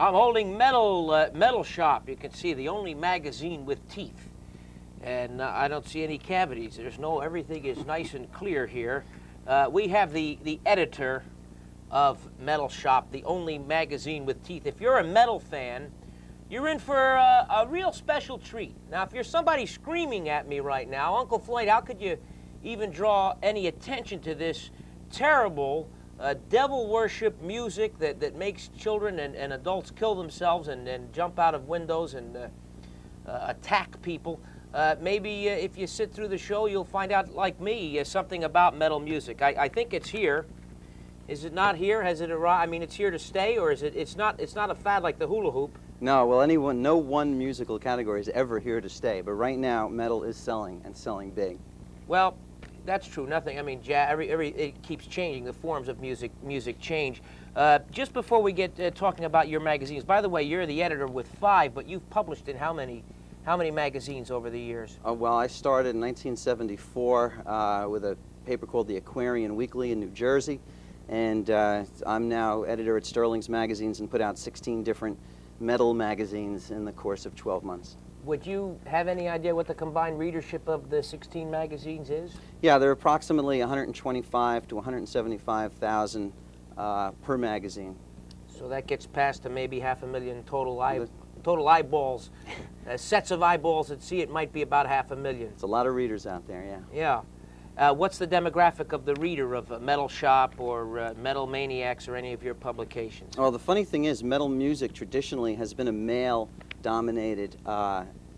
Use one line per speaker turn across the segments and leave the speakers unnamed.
I'm holding Metal Shop. You can see the only magazine with teeth. And I don't see any cavities. Everything is nice and clear here. We have the editor of Metal Shop, the only magazine with teeth. If you're a metal fan, you're in for a real special treat. Now, if you're somebody screaming at me right now, Uncle Floyd, how could you even draw any attention to this terrible devil worship music that makes children and adults kill themselves and jump out of windows and attack people? Maybe if you sit through the show, you'll find out, like me, something about metal music. I think it's here. Is it not here? Has it arrived? I mean, it's here to stay, or is it? It's not a fad like the hula hoop.
No, well, no one musical category is ever here to stay. But right now, metal is selling and selling big.
Well, that's true. Nothing. I mean, it keeps changing. The forms of music change. Just before we get talking about your magazines, by the way, you're the editor with 5, but you've published in how many magazines over the years?
Well, I started in 1974 with a paper called the Aquarian Weekly in New Jersey, and I'm now editor at Sterling's Magazines and put out 16 different metal magazines in the course of 12 months.
Would you have any idea what the combined readership of the 16 magazines is?
Yeah, there are approximately 125 to 175,000 per magazine.
So that gets past to maybe 500,000 total eyeballs. Sets of eyeballs that see it might be about 500,000.
It's a lot of readers out there, yeah.
Yeah. What's the demographic of the reader of Metal Shop or Metal Maniacs or any of your publications?
Well, the funny thing is, metal music traditionally has been a male-dominated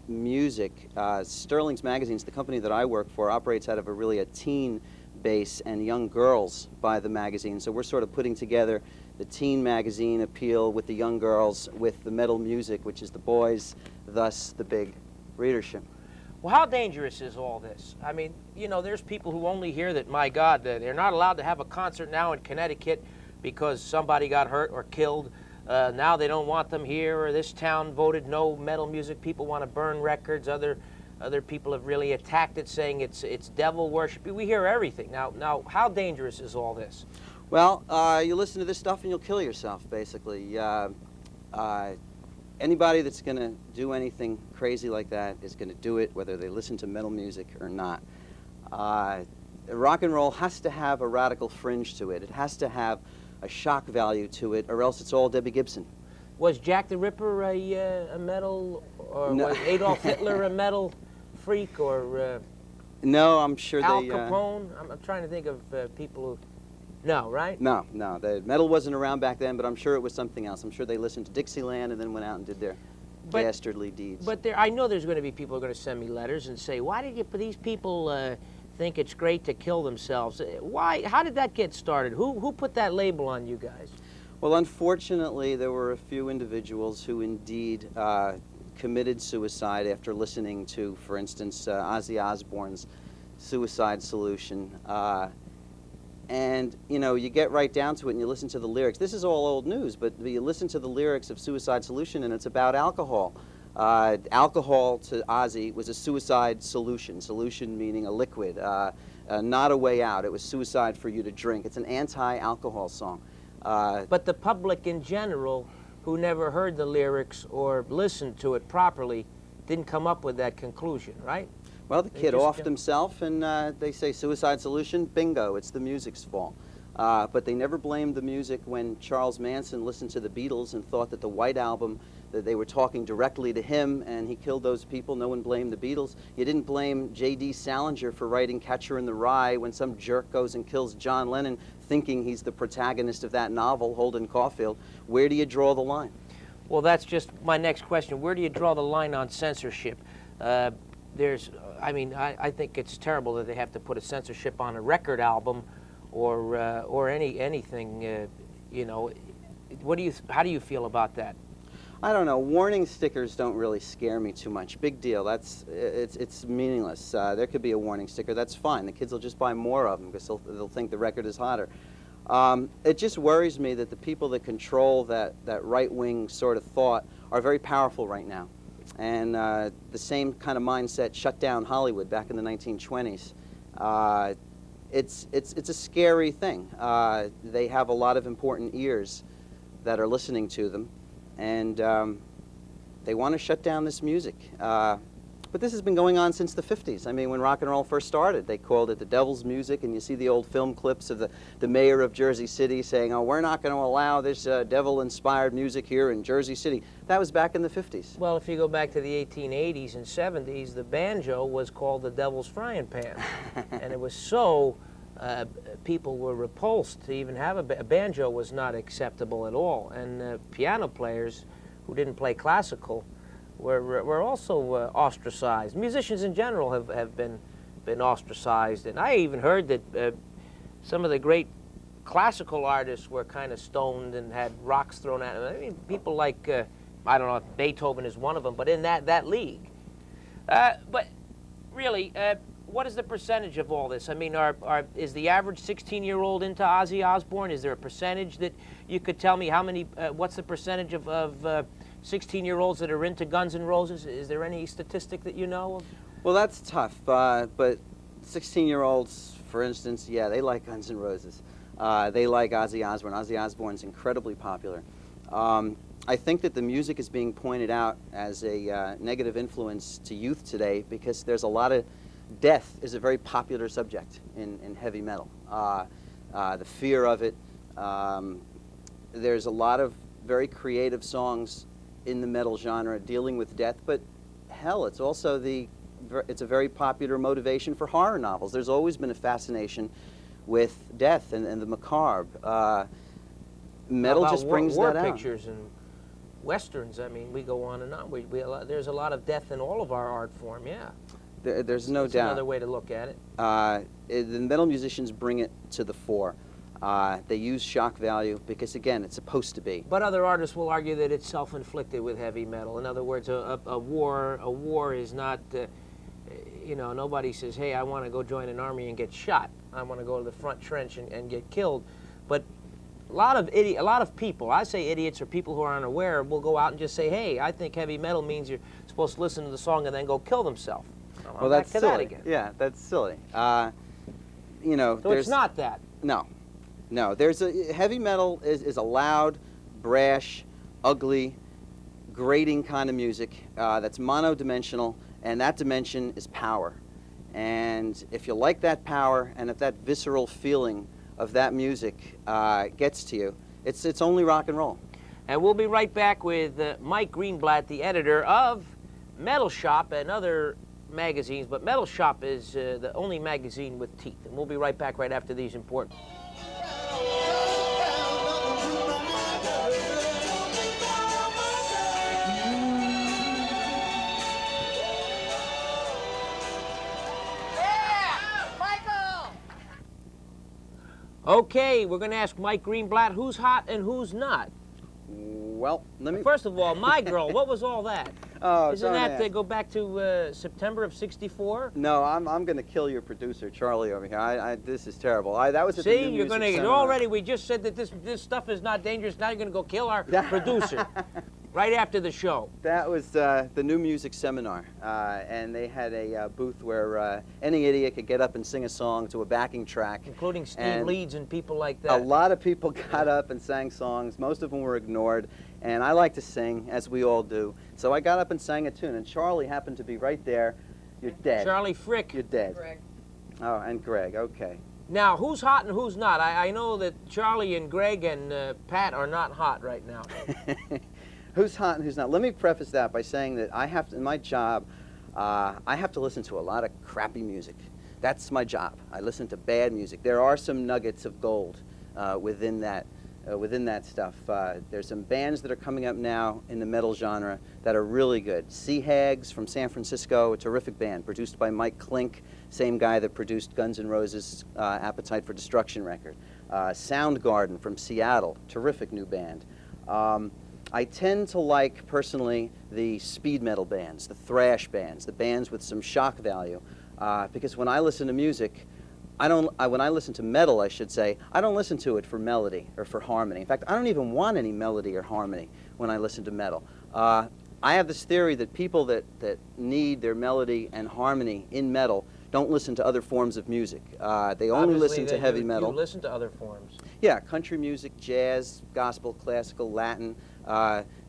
music. Sterling's Magazines, the company that I work for, operates out of a teen base, and young girls buy the magazine. So we're sort of putting together the teen magazine appeal with the young girls, with the metal music, which is the boys, thus the big readership.
Well, how dangerous is all this? I mean, you know, there's people who only hear that, my God, they're not allowed to have a concert now in Connecticut because somebody got hurt or killed. Now they don't want them here, or this town voted no metal music. People want to burn records. Other people have really attacked it, saying it's devil worship. We hear everything. Now, how dangerous is all this?
Well, you listen to this stuff and you'll kill yourself, basically. Anybody that's going to do anything crazy like that is going to do it, whether they listen to metal music or not. Rock and roll has to have a radical fringe to it. It has to have a shock value to it, or else it's all Debbie Gibson.
Was Jack the Ripper a metal, or
no.
Was Adolf Hitler a metal freak, or
no, I'm sure
Al Capone? I'm trying to think of people who... No, right?
No. The metal wasn't around back then, but I'm sure it was something else. I'm sure they listened to Dixieland and then went out and did their dastardly deeds.
But I know there's going to be people who are going to send me letters and say, why did these people think it's great to kill themselves? Why? How did that get started? Who put that label on you guys?
Well, unfortunately, there were a few individuals who indeed committed suicide after listening to, for instance, Ozzy Osbourne's Suicide Solution. And, you know, you get right down to it and you listen to the lyrics. This is all old news, but you listen to the lyrics of Suicide Solution and it's about alcohol. Alcohol to Ozzy was a suicide solution. Solution meaning a liquid, not a way out. It was suicide for you to drink. It's an anti-alcohol song.
But the public in general, who never heard the lyrics or listened to it properly, didn't come up with that conclusion, right?
Well, the kid offed himself, and they say Suicide Solution, bingo, it's the music's fault. But they never blamed the music when Charles Manson listened to the Beatles and thought that the White Album, that they were talking directly to him, and he killed those people. No one blamed the Beatles. You didn't blame J.D. Salinger for writing Catcher in the Rye when some jerk goes and kills John Lennon, thinking he's the protagonist of that novel, Holden Caulfield. Where do you draw the line?
Well, that's just my next question. Where do you draw the line on censorship? I think it's terrible that they have to put a censorship on a record album or anything. You know, how do you feel about that?
I don't know. Warning stickers don't really scare me too much. Big deal. It's meaningless. There could be a warning sticker. That's fine. The kids will just buy more of them because they'll think the record is hotter. It just worries me that the people that control that right-wing sort of thought are very powerful right now. And the same kind of mindset shut down Hollywood back in the 1920s. It's a scary thing. They have a lot of important ears that are listening to them. and they want to shut down this music. But this has been going on since the 50s. I mean, when rock and roll first started, they called it the devil's music, and you see the old film clips of the mayor of Jersey City saying, oh, we're not going to allow this devil-inspired music here in Jersey City. That was back in the 50s.
Well, if you go back to the 1880s and 70s, the banjo was called the devil's frying pan. And it was so, people were repulsed to even have a banjo was not acceptable at all. And piano players who didn't play classical were also ostracized. Musicians in general have been ostracized, and I even heard that some of the great classical artists were kind of stoned and had rocks thrown at them. I mean, people like I don't know if Beethoven is one of them, but in that league. But really, what is the percentage of all this? I mean, is the average 16-year-old into Ozzy Osbourne? Is there a percentage that you could tell me how many? What's the percentage of 16-year-olds that are into Guns N' Roses? Is there any statistic that you know of?
Well, that's tough, but 16-year-olds, for instance, yeah, they like Guns N' Roses. They like Ozzy Osbourne. Ozzy Osbourne's incredibly popular. I think that the music is being pointed out as a negative influence to youth today because there's a lot of death is a very popular subject in heavy metal. The fear of it. There's a lot of very creative songs in the metal genre dealing with death, but hell, it's also it's a very popular motivation for horror novels. There's always been a fascination with death and the macabre. Metal just brings
war
that out.
Pictures and westerns. I mean, we go on and on. There's a lot of death in all of our art form. Yeah.
There's no
That's
doubt.
Another way to look at it.
The metal musicians bring it to the fore. They use shock value because, again, it's supposed to be.
But other artists will argue that it's self-inflicted with heavy metal. In other words, a war is not, you know, nobody says, hey, I want to go join an army and get shot. I want to go to the front trench and get killed. But a lot of people, I say idiots or people who are unaware, will go out and just say, hey, I think heavy metal means you're supposed to listen to the song and then go kill themselves.
Well, that's
back to
silly.
that again.
Yeah, that's silly. You know,
So it's not that.
No, heavy metal is a loud, brash, ugly, grating kind of music that's monodimensional, and that dimension is power. And if you like that power, and if that visceral feeling of that music gets to you, it's only rock and roll.
And we'll be right back with Mike Greenblatt, the editor of Metal Shop and other magazines, but Metal Shop is the only magazine with teeth. And we'll be right back right after these important. Okay, we're going to ask Mike Greenblatt who's hot and who's not.
Well, let me...
First of all, My Girl, what was all that?
Oh,
Isn't that go back to September of '64?
No, I'm going to kill your producer, Charlie, over here. This is terrible. That was at the
See,
New
you're
Music
going to...
Seminar.
Already, we just said that this stuff is not dangerous. Now you're going to go kill our producer right after the show.
That was the New Music Seminar, and they had a booth where any idiot could get up and sing a song to a backing track.
Including Steve
And
Leeds and people like that.
A lot of people got up and sang songs. Most of them were ignored, and I like to sing, as we all do. So I got up and sang a tune, and Charlie happened to be right there. You're dead.
Charlie Frick.
You're dead.
Greg.
Oh, and Greg, okay.
Now, who's hot and who's not? I know that Charlie and Greg and Pat are not hot right now.
Who's hot and who's not? Let me preface that by saying that I have to, in my job, I have to listen to a lot of crappy music. That's my job. I listen to bad music. There are some nuggets of gold within that stuff. There's some bands that are coming up now in the metal genre that are really good. Sea Hags from San Francisco, a terrific band produced by Mike Klink, same guy that produced Guns N' Roses' Appetite for Destruction record. Soundgarden from Seattle, terrific new band. I tend to like, personally, the speed metal bands, the thrash bands, the bands with some shock value, because when I listen to music, when I listen to metal, I should say, I don't listen to it for melody or for harmony. In fact, I don't even want any melody or harmony when I listen to metal. I have this theory that people that need their melody and harmony in metal don't listen to other forms of music. They only listen to heavy metal.
You listen to other forms.
Yeah, country music, jazz, gospel, classical, Latin.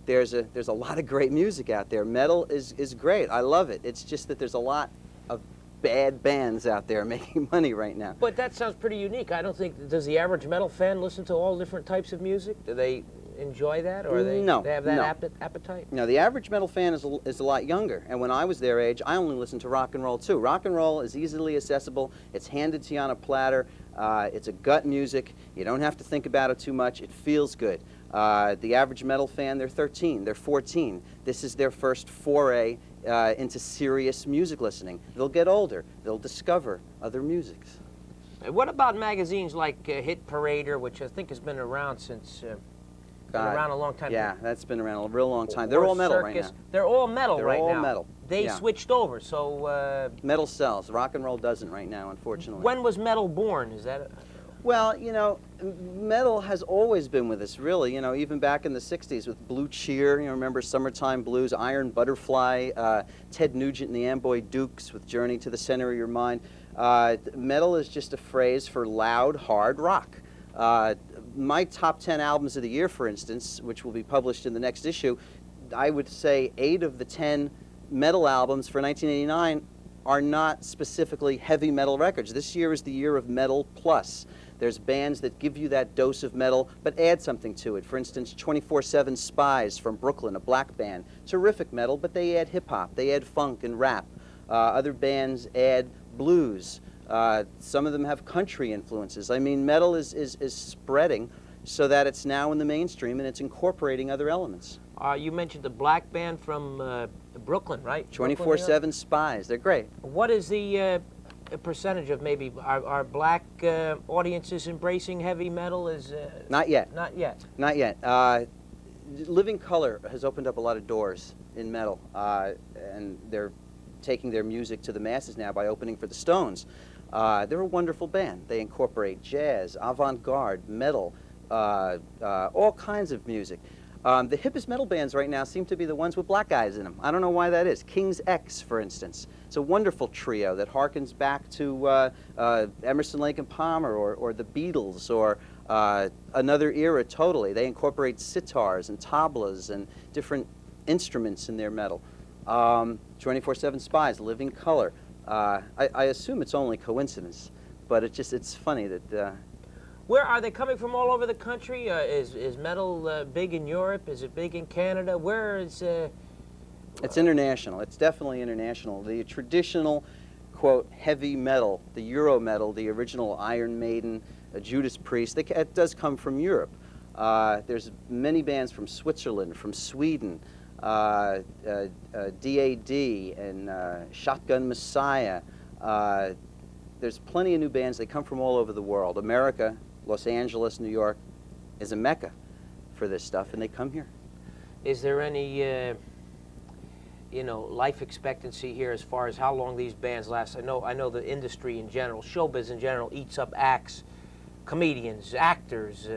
there's a lot of great music out there. Metal is great. I love it. It's just that there's a lot of bad bands out there making money right now.
But that sounds pretty unique. I don't think, does the average metal fan listen to all different types of music? Do they enjoy that, or they have that appetite?
No, the average metal fan is a lot younger, and when I was their age, I only listened to rock and roll too. Rock and roll is easily accessible. It's handed to you on a platter. It's a gut music. You don't have to think about it too much. It feels good. The average metal fan, they're 13, they're 14. This is their first foray into serious music listening. They'll get older. They'll discover other musics.
What about magazines like Hit Parader, which I think has been around since... been around a long time.
Yeah, that's been around a real long time. They're all metal right now.
They're all metal right now.
They're all metal.
They switched over, so...
metal sells. Rock and roll doesn't right now, unfortunately.
When was metal born? Is that...
Well, you know, metal has always been with us, really. You know, even back in the 60s with Blue Cheer, you know, remember Summertime Blues, Iron Butterfly, Ted Nugent and the Amboy Dukes with Journey to the Center of Your Mind. Metal is just a phrase for loud, hard rock. My top 10 albums of the year, for instance, which will be published in the next issue, I would say 8 of the 10 metal albums for 1989 are not specifically heavy metal records. This year is the year of Metal Plus. There's bands that give you that dose of metal, but add something to it. For instance, 24/7 Spies from Brooklyn, a black band. Terrific metal, but they add hip-hop, they add funk and rap. Other bands add blues. Some of them have country influences. I mean, metal is spreading so that it's now in the mainstream and it's incorporating other elements.
You mentioned the black band from Brooklyn, right?
24/7 Spies. They're great.
What is the percentage of maybe our black audiences embracing heavy metal?
Not yet.
Not yet.
Not yet. Living Colour has opened up a lot of doors in metal, and they're taking their music to the masses now by opening for the Stones. They're a wonderful band. They incorporate jazz, avant-garde, metal, all kinds of music. The hippest metal bands right now seem to be the ones with black guys in them. I don't know why that is. King's X, for instance. It's a wonderful trio that harkens back to Emerson, Lake and Palmer or the Beatles or another era totally. They incorporate sitars and tablas and different instruments in their metal. 24/7 Spies, Living Colour. I assume it's only coincidence, but it's funny that...
Where are they coming from? All over the country? Is metal big in Europe? Is it big in Canada? Where is...
It's international. It's definitely international. The traditional, quote, heavy metal, the Euro metal, the original Iron Maiden, Judas Priest, it does come from Europe. There's many bands from Switzerland, from Sweden, DAD and Shotgun Messiah. There's plenty of new bands. They come from all over the world. America, Los Angeles, New York, is a mecca for this stuff, and they come here.
Is there any, life expectancy here as far as how long these bands last? I know the industry in general, showbiz in general, eats up acts, comedians, actors.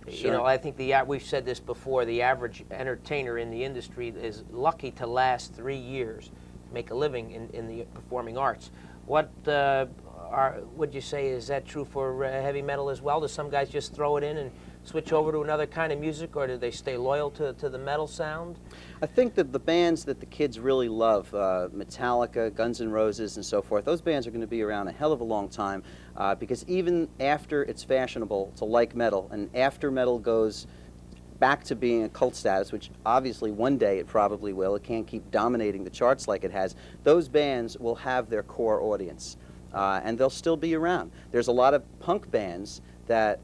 Sure.
I think we've said this before. The average entertainer in the industry is lucky to last 3 years, to make a living in the performing arts. What would you say, is that true for heavy metal as well? Do some guys just throw it in and switch over to another kind of music, or do they stay loyal to the metal sound?
I think that the bands that the kids really love, Metallica, Guns N' Roses, and so forth, those bands are going to be around a hell of a long time, because even after it's fashionable to like metal, and after metal goes back to being a cult status, which obviously one day it probably will, it can't keep dominating the charts like it has, those bands will have their core audience. And they'll still be around. There's a lot of punk bands that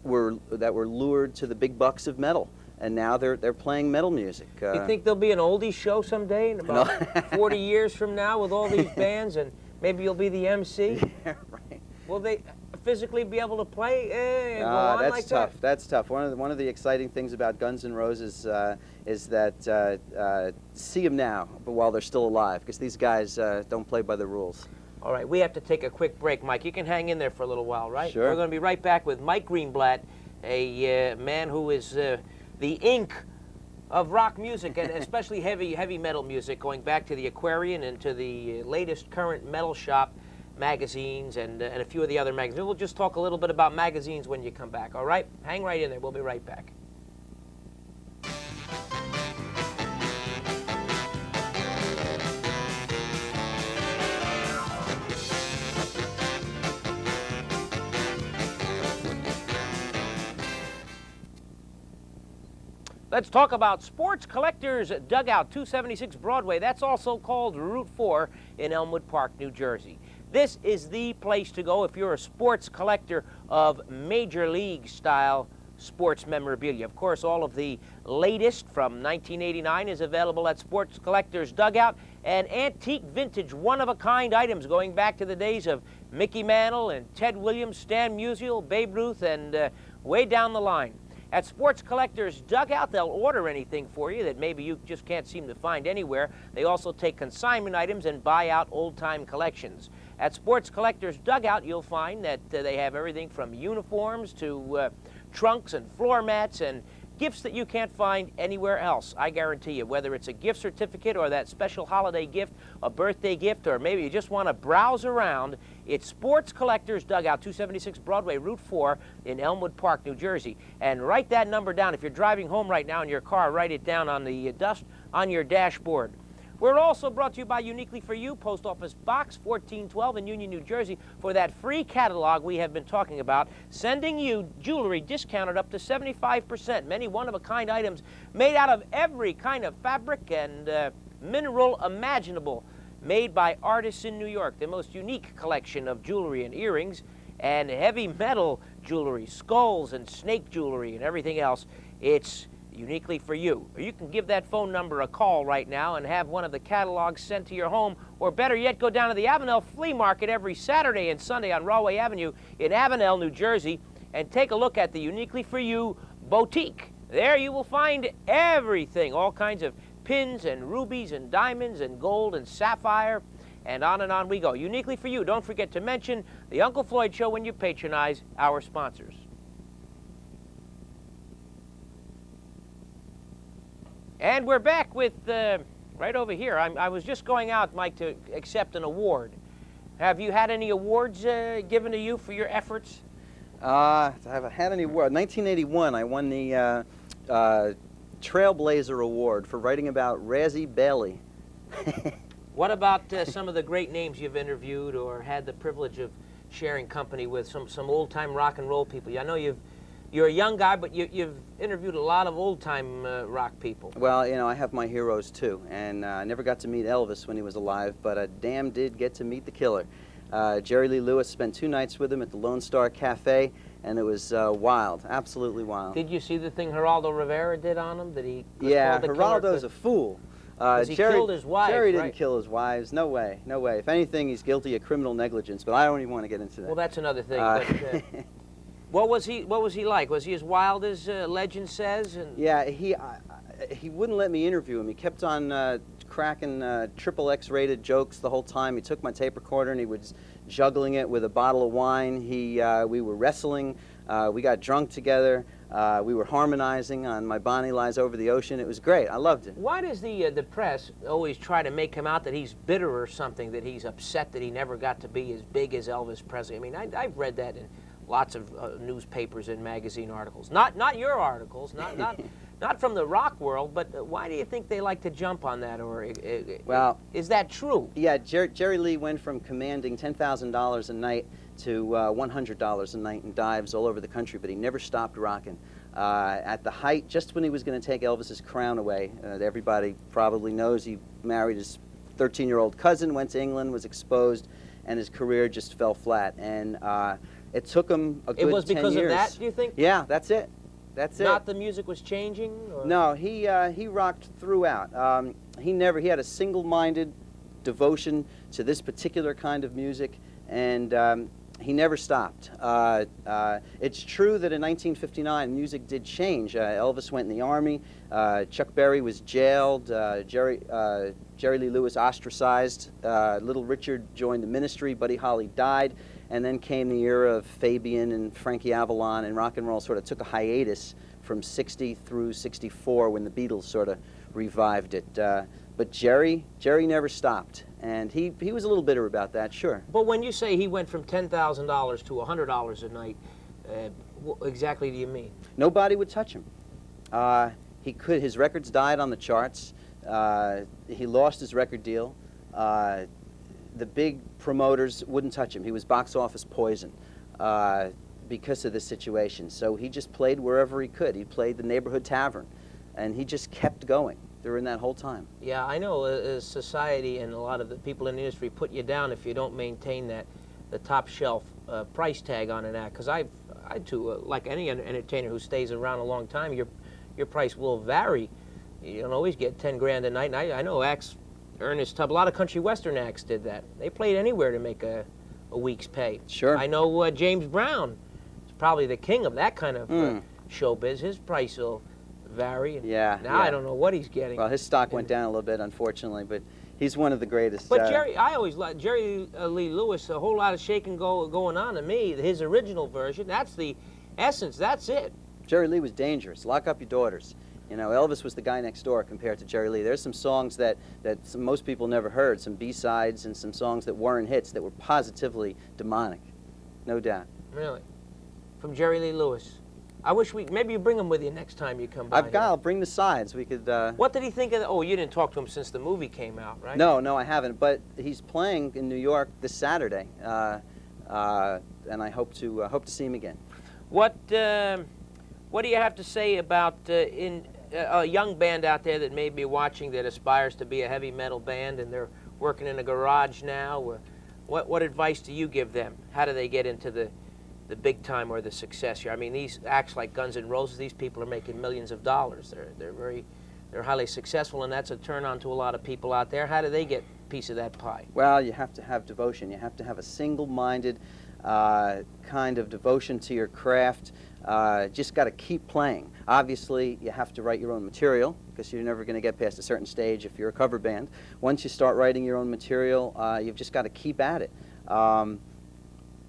were lured to the big bucks of metal, and now they're playing metal music.
You think there'll be an oldie show someday, in about 40 years from now, with all these bands, and maybe you'll be the MC?
Yeah, right.
Will they physically be able to play and go on
that's
like
tough.
that?
That's tough. One of the exciting things about Guns N' Roses is that see them now, but while they're still alive, because these guys don't play by the rules.
All right, we have to take a quick break, Mike. You can hang in there for a little while, right?
Sure.
We're going to be right back with Mike Greenblatt, a man who is the ink of rock music, and especially heavy metal music, going back to the Aquarian and to the latest current Metal Shop magazines and a few of the other magazines. We'll just talk a little bit about magazines when you come back, all right? Hang right in there. We'll be right back. Let's talk about Sports Collectors Dugout, 276 Broadway. That's also called Route 4 in Elmwood Park, New Jersey. This is the place to go if you're a sports collector of Major League style sports memorabilia. Of course, all of the latest from 1989 is available at Sports Collectors Dugout, and antique, vintage, one-of-a-kind items going back to the days of Mickey Mantle and Ted Williams, Stan Musial, Babe Ruth, and way down the line. At Sports Collectors Dugout, they'll order anything for you that maybe you just can't seem to find anywhere. They also take consignment items and buy out old-time collections. At Sports Collectors Dugout, you'll find that they have everything from uniforms to trunks and floor mats and gifts that you can't find anywhere else. I guarantee you, whether it's a gift certificate or that special holiday gift, a birthday gift, or maybe you just want to browse around, it's Sports Collectors Dugout, 276 Broadway, Route 4 in Elmwood Park, New Jersey. And write that number down. If you're driving home right now in your car, write it down on the dust on your dashboard. We're also brought to you by Uniquely For You, Post Office Box 1412 in Union, New Jersey, for that free catalog we have been talking about, sending you jewelry discounted up to 75%. Many one-of-a-kind items made out of every kind of fabric and mineral imaginable, made by artists in New York. The most unique collection of jewelry and earrings and heavy metal jewelry, skulls and snake jewelry and everything else. It's Uniquely For You. Or you can give that phone number a call right now and have one of the catalogs sent to your home, or better yet, go down to the Avenel Flea Market every Saturday and Sunday on Rahway Avenue in Avenel, New Jersey, and take a look at the Uniquely For You boutique. There you will find everything, all kinds of pins and rubies and diamonds and gold and sapphire, and on we go. Uniquely For You. Don't forget to mention the Uncle Floyd Show when you patronize our sponsors. And we're back with, right over here, I was just going out, Mike, to accept an award. Have you had any awards given to you for your efforts?
I haven't had any award. 1981, I won the Trailblazer Award for writing about Razzie Bailey.
What about some of the great names you've interviewed or had the privilege of sharing company with, some old-time rock and roll people? I know you're a young guy, but you've interviewed a lot of old-time rock people.
Well, you know, I have my heroes, too. And I never got to meet Elvis when he was alive, but I damn did get to meet the killer. Jerry Lee Lewis, spent 2 nights with him at the Lone Star Cafe, and it was wild, absolutely wild.
Did you see the thing Geraldo Rivera did on him? That he was
yeah,
called the killer
Geraldo's a fool.
he killed his wives,
Jerry didn't
right?
kill his wives. No way, no way. If anything, he's guilty of criminal negligence, but I don't even want to get into that.
Well, that's another thing. But, what was he like? Was he as wild as legend says? And
yeah, he wouldn't let me interview him. He kept on cracking XXX rated jokes the whole time. He took my tape recorder and he was juggling it with a bottle of wine. We were wrestling. We got drunk together. We were harmonizing on My Bonnie Lies Over the Ocean. It was great. I loved it.
Why does the press always try to make him out that he's bitter or something, that he's upset that he never got to be as big as Elvis Presley? I mean, I've read that in lots of newspapers and magazine articles. Not your articles, not from the rock world, but why do you think they like to jump on that? Or
well,
is that true?
Yeah, Jerry Lee went from commanding $10,000 a night to $100 a night in dives all over the country, but he never stopped rocking. At the height, just when he was going to take Elvis's crown away, everybody probably knows he married his 13-year-old cousin, went to England, was exposed, and his career just fell flat. And it took him a good 10 years.
It was because of that, do you think?
Yeah, that's it. That's it.
Not the music was changing? Or?
No, he rocked throughout. He had a single-minded devotion to this particular kind of music, and he never stopped. It's true that in 1959 music did change. Elvis went in the Army. Chuck Berry was jailed. Jerry Lee Lewis ostracized. Little Richard joined the ministry. Buddy Holly died. And then came the era of Fabian and Frankie Avalon, and rock and roll sort of took a hiatus from 60 through 64 when the Beatles sort of revived it. But Jerry never stopped, and he was a little bitter about that, sure.
But when you say he went from $10,000 to $100 a night, what exactly do you mean?
Nobody would touch him. His records died on the charts. He lost his record deal. The big promoters wouldn't touch him. He was box office poison because of this situation. So he just played wherever he could. He played the neighborhood tavern. and he just kept going during that whole time.
Yeah, I know society and a lot of the people in the industry put you down if you don't maintain the top shelf price tag on an act. Because I too, like any entertainer who stays around a long time, your price will vary. You don't always get 10 grand a night. And I know acts earn his tub. A lot of country western acts did that. They played anywhere to make a week's pay.
Sure.
I know James Brown is probably the king of that kind of showbiz. His price will vary. And
Yeah.
now I don't know what he's getting.
Well, his stock went down a little bit, unfortunately, but he's one of the greatest.
But I always like Jerry Lee Lewis. A whole lot of shaking going on to me. His original version. That's the essence. That's it.
Jerry Lee was dangerous. Lock up your daughters. You know, Elvis was the guy next door compared to Jerry Lee. There's some songs that most people never heard, some B-sides and some songs that weren't hits that were positively demonic, no doubt.
Really? From Jerry Lee Lewis. I wish maybe you bring him with you next time you come by.
I'll bring the sides. We could.
What did he think of you didn't talk to him since the movie came out, right?
No, I haven't. But he's playing in New York this Saturday, and I hope to see him again.
What do you have to say about a young band out there that may be watching that aspires to be a heavy metal band and they're working in a garage now? What advice do you give them? How do they get into the big time or the success here? I mean, these acts like Guns N' Roses, these people are making millions of dollars. They're highly successful, and that's a turn on to a lot of people out there. How do they get a piece of that pie?
Well, you have to have devotion. You have to have a single-minded kind of devotion to your craft. Just got to keep playing. Obviously, you have to write your own material because you're never going to get past a certain stage if you're a cover band. Once you start writing your own material, you've just got to keep at it.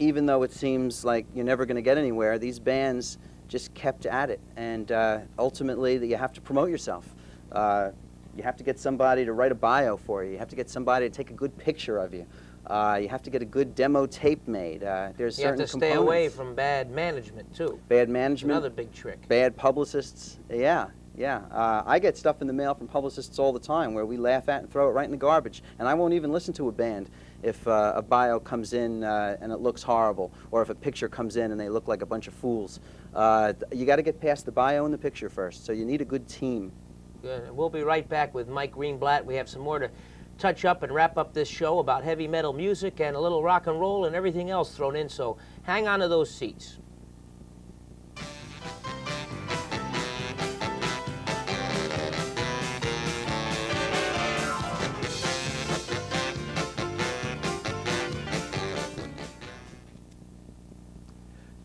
Even though it seems like you're never going to get anywhere, these bands just kept at it. And ultimately, you have to promote yourself. You have to get somebody to write a bio for you. You have to get somebody to take a good picture of you. You have to get a good demo tape made. There's
You
certain
have to stay away from bad management, too.
Bad management.
Another big trick.
Bad publicists. Yeah. I get stuff in the mail from publicists all the time where we laugh at and throw it right in the garbage. And I won't even listen to a band if a bio comes in and it looks horrible, or if a picture comes in and they look like a bunch of fools. You got to get past the bio and the picture first, so you need a good team.
Good. We'll be right back with Mike Greenblatt. We have some more to touch up and wrap up this show about heavy metal music and a little rock and roll and everything else thrown in, so hang on to those seats.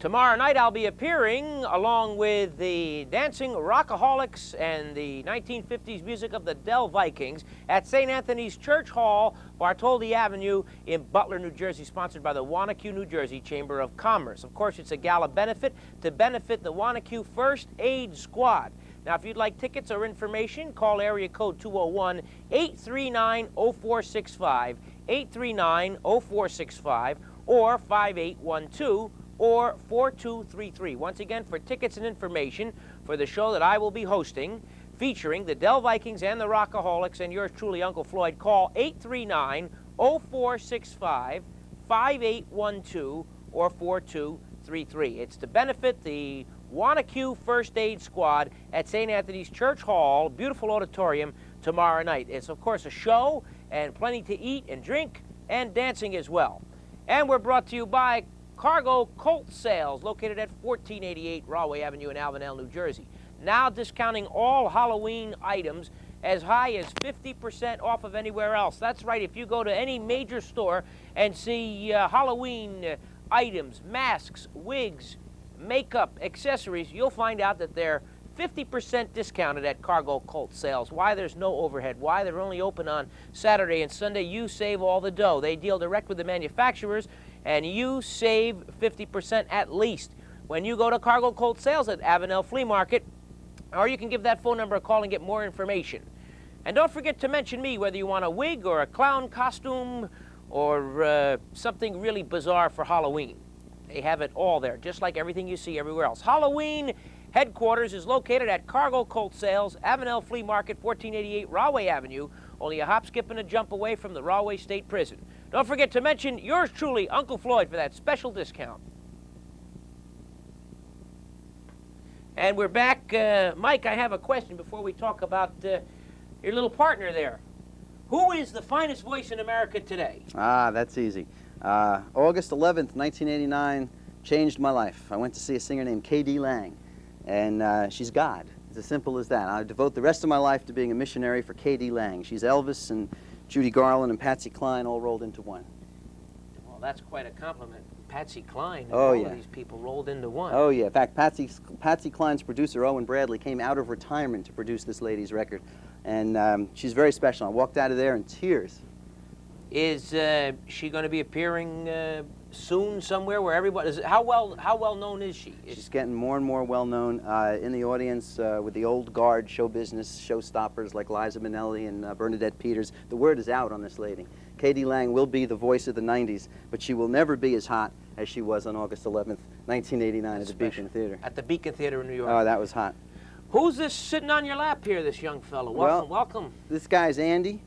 Tomorrow night I'll be appearing along with the Dancing Rockaholics and the 1950s music of the Dell Vikings at St. Anthony's Church Hall, Bartholdi Avenue in Butler, New Jersey, sponsored by the Wanacue, New Jersey Chamber of Commerce. Of course, it's a gala benefit to benefit the Wanacue First Aid Squad. Now, if you'd like tickets or information, call area code 201-839-0465, 839-0465, or 5812, or 4233. Once again, for tickets and information for the show that I will be hosting, featuring the Dell Vikings and the Rockaholics and yours truly, Uncle Floyd, call 839-0465, 5812, or 4233. It's to benefit the Wanacue First Aid Squad at St. Anthony's Church Hall, beautiful auditorium, tomorrow night. It's, of course, a show and plenty to eat and drink and dancing as well. And we're brought to you by Cargo Colt Sales, located at 1488 Rahway Avenue in Alvinell, New Jersey. Now discounting all Halloween items as high as 50% off of anywhere else. That's right, if you go to any major store and see Halloween items, masks, wigs, makeup, accessories, you'll find out that they're 50% discounted at Cargo Colt Sales. Why there's no overhead, why they're only open on Saturday and Sunday, you save all the dough. They deal direct with the manufacturers, and you save 50% at least when you go to Cargo Colt Sales at Avenel Flea Market, or you can give that phone number a call and get more information. And don't forget to mention me, whether you want a wig or a clown costume or something really bizarre for Halloween. They have it all there, just like everything you see everywhere else. Halloween headquarters is located at Cargo Colt Sales, Avenel Flea Market, 1488 Rahway Avenue, only a hop, skip, and a jump away from the Rahway State Prison. Don't forget to mention yours truly, Uncle Floyd, for that special discount. And we're back. Mike, I have a question before we talk about your little partner there. Who is the finest voice in America today?
Ah, that's easy. August 11th, 1989, changed my life. I went to see a singer named K.D. Lang, and she's God. It's as simple as that. I devote the rest of my life to being a missionary for K.D. Lang. She's Elvis and Judy Garland and Patsy Cline all rolled into one.
Well, that's quite a compliment. Patsy Cline and
Oh,
all
yeah.
of these people rolled into one.
Oh, yeah. In fact, Patsy Cline's producer, Owen Bradley, came out of retirement to produce this lady's record. And she's very special. I walked out of there in tears.
Is she going to be appearing soon somewhere where everybody is? How well known is she?
She's getting more and more well known in the audience with the old guard show business showstoppers like Liza Minnelli and Bernadette Peters. The word is out on this lady. K.D. Lang will be the voice of the 90s, but she will never be as hot as she was on August 11th, 1989 at the Beacon Theater.
At the Beacon Theater in New York.
Oh, that was hot.
Who's this sitting on your lap here, this young fellow? Welcome, welcome.
This guy's Andy,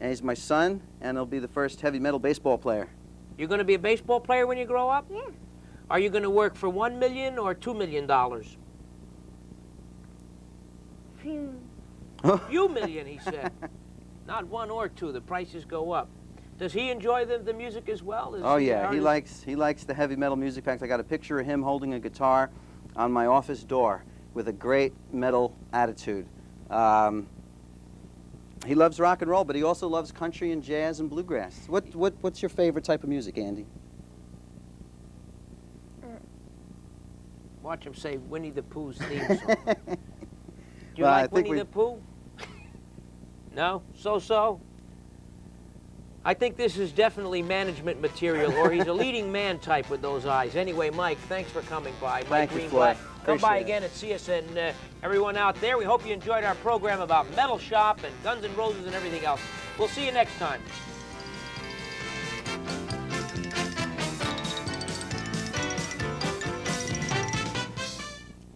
and he's my son, and he'll be the first heavy metal baseball player.
You're going to be a baseball player when you grow up?
Yeah.
Are you going to work for $1 million or $2 million? Few million, he said. Not one or two. The prices go up. Does he enjoy the music as well?
Oh yeah, he likes the heavy metal music. In fact, I got a picture of him holding a guitar on my office door with a great metal attitude. He loves rock and roll, but he also loves country and jazz and bluegrass. What's your favorite type of music, Andy?
Watch him say Winnie the Pooh's theme song. Do you
Well, I
like
think
Winnie the Pooh? No? So-so? I think this is definitely management material, or he's a leading man type with those eyes. Anyway, Mike, thanks for coming by. Mike
Thank you,
Greenblatt.
Floyd.
Come by
Appreciate it.
again and see us, and everyone out there, we hope you enjoyed our program about Metal Shop and Guns N' Roses and everything else. We'll see you next time.